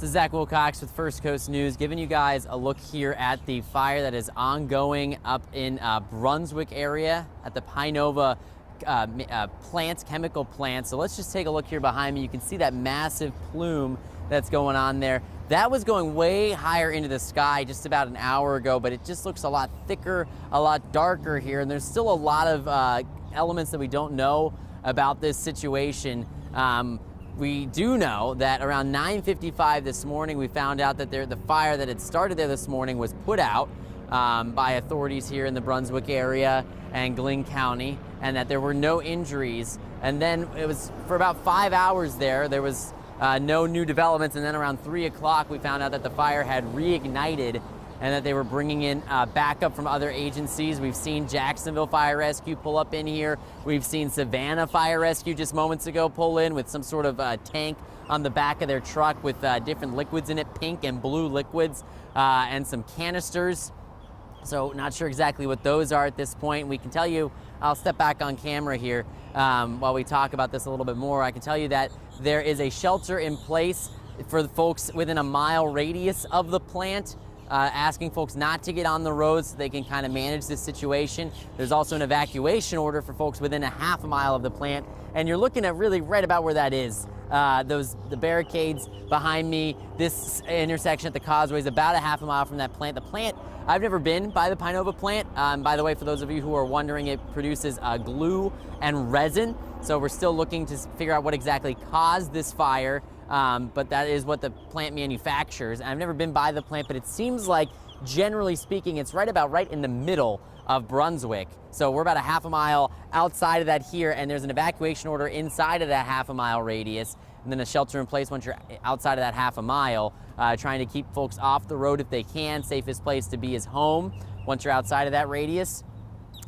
This is Zach Wilcox with First Coast News, giving you guys a look here at the fire that is ongoing up in Brunswick area at the Pinova chemical plant. So let's just take a look here behind me. You can see that massive plume that's going on there. That was going way higher into the sky just about an hour ago, but it just looks a lot thicker, a lot darker here, and there's still a lot of elements that we don't know about this situation. We do know that around 9:55 this morning, we found out that the fire that had started there this morning was put out by authorities here in the Brunswick area and Glynn County, and that there were no injuries. And then it was for about 5 hours there was no new developments, and then around 3 o'clock we found out that the fire had reignited and that they were bringing in backup from other agencies. We've seen Jacksonville Fire Rescue pull up in here. We've seen Savannah Fire Rescue just moments ago pull in with some sort of tank on the back of their truck with different liquids in it, pink and blue liquids, and some canisters. So not sure exactly what those are at this point. We can tell you, I'll step back on camera here while we talk about this a little bit more. I can tell you that there is a shelter in place for the folks within a mile radius of the plant, asking folks not to get on the roads so they can kind of manage this situation. There's also an evacuation order for folks within a half a mile of the plant, and you're looking at really right about where that is. The barricades behind me, this intersection at the causeway is about a half a mile from that plant. The plant, I've never been by the Pinova plant. By the way, for those of you who are wondering, it produces glue and resin. So we're still looking to figure out what exactly caused this fire. But that is what the plant manufactures. I've never been by the plant, but it seems like, generally speaking, it's right in the middle of Brunswick. So we're about a half a mile outside of that here, and there's an evacuation order inside of that half a mile radius, and then a shelter in place once you're outside of that half a mile, trying to keep folks off the road if they can. Safest place to be is home once you're outside of that radius.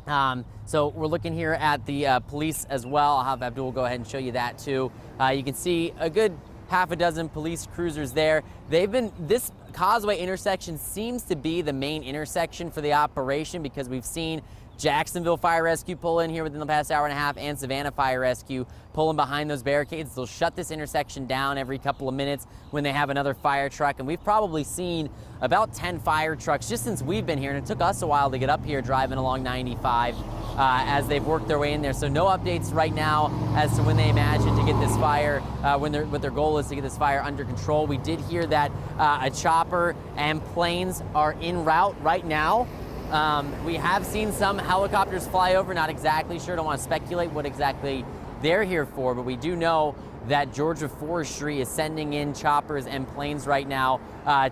So we're looking here at the police as well. I'll have Abdul go ahead and show you that too. You can see a good half a dozen police cruisers there. This causeway intersection seems to be the main intersection for the operation, because we've seen Jacksonville Fire Rescue pull in here within the past hour and a half, and Savannah Fire Rescue pulling behind those barricades. They'll shut this intersection down every couple of minutes when they have another fire truck, and we've probably seen about 10 fire trucks just since we've been here, and it took us a while to get up here driving along 95 as they've worked their way in there. So no updates right now as to when they imagine to get this fire, what their goal is to get this fire under control. We did hear that a chopper and planes are en route right now. We have seen some helicopters fly over, not exactly sure, don't want to speculate what exactly they're here for, but we do know that Georgia Forestry is sending in choppers and planes right now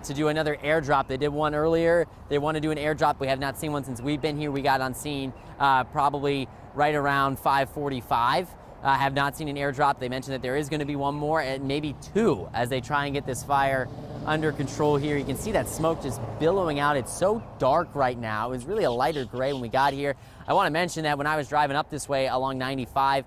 to do another airdrop. They did one earlier. They want to do an airdrop. We have not seen one since we've been here. We got on scene probably right around 5:45. Have not seen an airdrop. They mentioned that there is going to be one more, and maybe two, as they try and get this fire under control here. You can see that smoke just billowing out. It's so dark right now. It was really a lighter gray when we got here. I want to mention that when I was driving up this way along 95,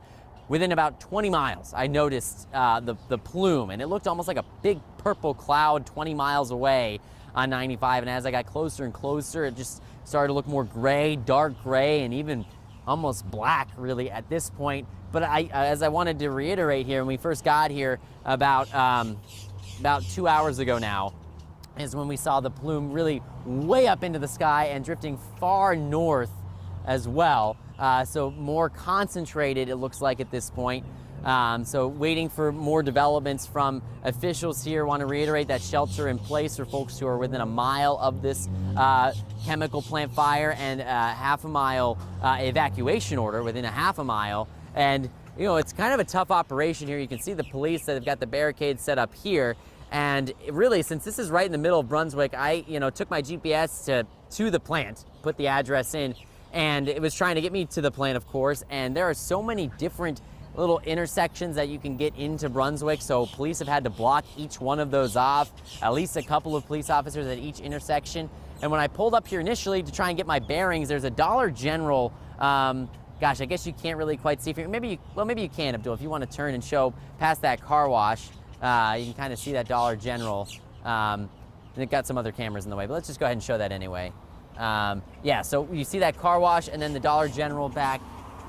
within about 20 miles, I noticed the plume, and it looked almost like a big purple cloud 20 miles away on 95. And as I got closer and closer, it just started to look more gray, dark gray, and even almost black really at this point. But as I wanted to reiterate here, when we first got here about 2 hours ago now, is when we saw the plume really way up into the sky and drifting far north as well. So more concentrated, it looks like, at this point. So waiting for more developments from officials here. Want to reiterate that shelter in place for folks who are within a mile of this chemical plant fire, and half a mile evacuation order within a half a mile. And you know, it's kind of a tough operation here. You can see the police that have got the barricades set up here. And really, since this is right in the middle of Brunswick, I took my GPS to the plant, put the address in, and it was trying to get me to the plant, of course. And there are so many different little intersections that you can get into Brunswick, so police have had to block each one of those off, at least a couple of police officers at each intersection. And when I pulled up here initially to try and get my bearings, there's a Dollar General. Gosh, I guess you can't really quite see. Maybe you can, Abdul, if you want to turn and show past that car wash. You can kind of see that Dollar General. And it got some other cameras in the way, but let's just go ahead and show that anyway. Yeah, so you see that car wash and then the Dollar General back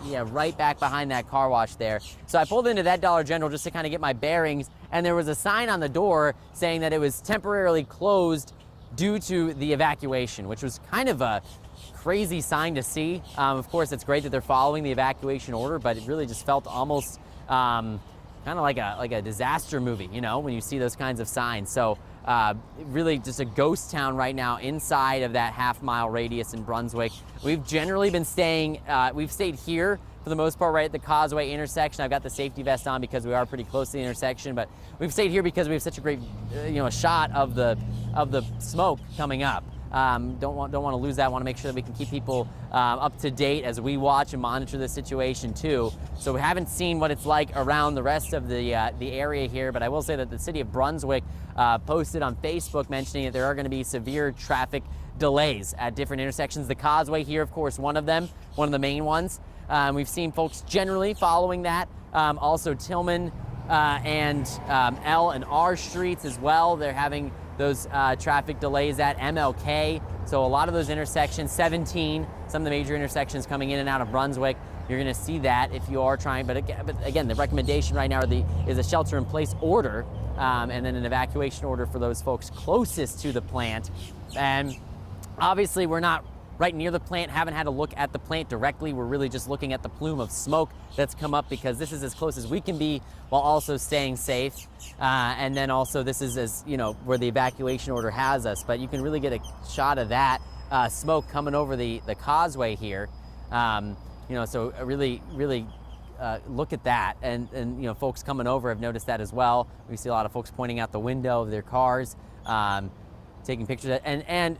yeah, right back behind that car wash there. So I pulled into that Dollar General just to kind of get my bearings, and there was a sign on the door saying that it was temporarily closed due to the evacuation, which was kind of a crazy sign to see. Of course, it's great that they're following the evacuation order, but it really just felt almost kind of like a disaster movie, you know, when you see those kinds of signs. So really just a ghost town right now inside of that half-mile radius in Brunswick. We've generally been staying, we've stayed here for the most part right at the Causeway intersection. I've got the safety vest on because we are pretty close to the intersection, but we've stayed here because we have such a great, you know, shot of the smoke coming up. Don't want to lose that. Want to make sure that we can keep people up to date as we watch and monitor the situation too. So we haven't seen what it's like around the rest of the area here, but I will say that the city of Brunswick posted on Facebook mentioning that there are going to be severe traffic delays at different intersections. The Causeway here, of course, one of them, one of the main ones. We've seen folks generally following that. Also Tillman and L and R streets as well. They're having those traffic delays at MLK. So a lot of those intersections, 17, some of the major intersections coming in and out of Brunswick, you're gonna see that if you are trying, but again, the recommendation right now is a shelter-in-place order and then an evacuation order for those folks closest to the plant. And obviously we're not right near the plant, haven't had a look at the plant directly. We're really just looking at the plume of smoke that's come up because this is as close as we can be while also staying safe. And then also this is as, you know, where the evacuation order has us, but you can really get a shot of that smoke coming over the Causeway here. You know, so really look at that. And, you know, folks coming over have noticed that as well. We see a lot of folks pointing out the window of their cars, taking pictures of it. And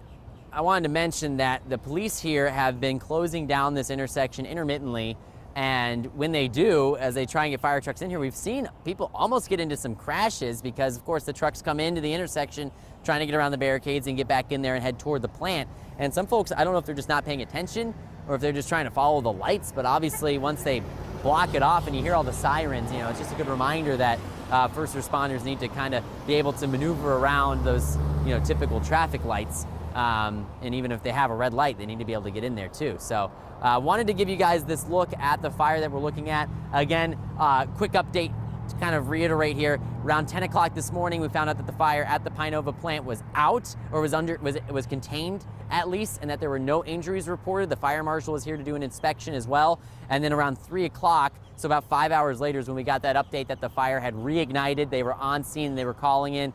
I wanted to mention that the police here have been closing down this intersection intermittently, and when they do, as they try and get fire trucks in here, we've seen people almost get into some crashes because, of course, the trucks come into the intersection trying to get around the barricades and get back in there and head toward the plant. And some folks, I don't know if they're just not paying attention or if they're just trying to follow the lights, but obviously once they block it off and you hear all the sirens, you know, it's just a good reminder that first responders need to kind of be able to maneuver around those, you know, typical traffic lights. And even if they have a red light, they need to be able to get in there too. So wanted to give you guys this look at the fire that we're looking at. Again, quick update to kind of reiterate here. Around 10 o'clock this morning, we found out that the fire at the Pinova plant was out, or was contained at least, and that there were no injuries reported. The fire marshal was here to do an inspection as well. And then around 3 o'clock, so about 5 hours later, is when we got that update that the fire had reignited. They were on scene, they were calling in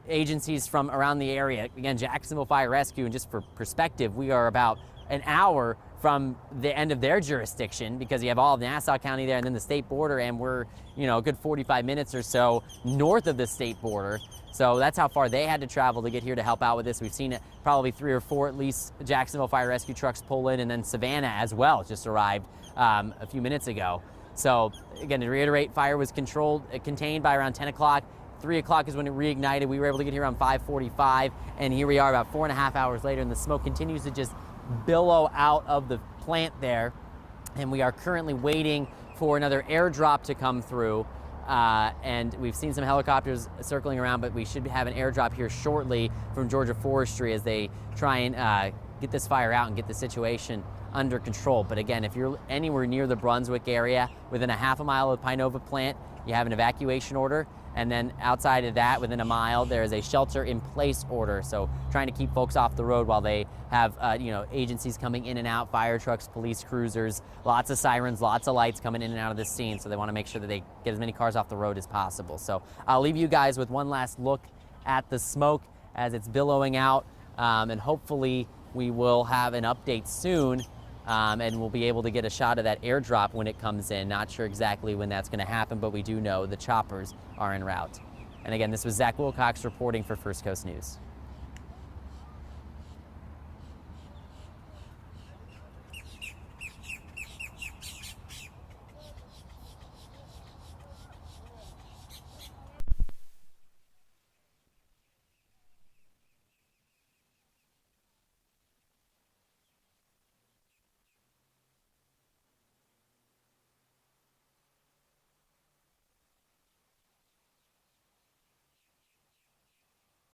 agencies from around the area. Again, Jacksonville Fire Rescue, and just for perspective, we are about an hour from the end of their jurisdiction because you have all of Nassau County there and then the state border, and we're, you know, a good 45 minutes or so north of the state border. So that's how far they had to travel to get here to help out with this. We've seen it probably 3 or 4 at least Jacksonville Fire Rescue trucks pull in, and then Savannah as well just arrived a few minutes ago. So again, to reiterate, fire was contained by around 10 o'clock. 3 o'clock is when it reignited. We were able to get here around 5:45, and here we are about 4.5 hours later, and the smoke continues to just billow out of the plant there. And we are currently waiting for another airdrop to come through. And we've seen some helicopters circling around, but we should have an airdrop here shortly from Georgia Forestry as they try and get this fire out and get the situation under control. But again, if you're anywhere near the Brunswick area, within a half a mile of the Pinova plant, you have an evacuation order. And then outside of that, within a mile, there is a shelter-in-place order. So trying to keep folks off the road while they have, you know, agencies coming in and out, fire trucks, police cruisers, lots of sirens, lots of lights coming in and out of this scene. So they want to make sure that they get as many cars off the road as possible. So I'll leave you guys with one last look at the smoke as it's billowing out. And hopefully we will have an update soon. And we'll be able to get a shot of that airdrop when it comes in. Not sure exactly when that's going to happen, but we do know the choppers are en route. And again, this was Zach Wilcox reporting for First Coast News.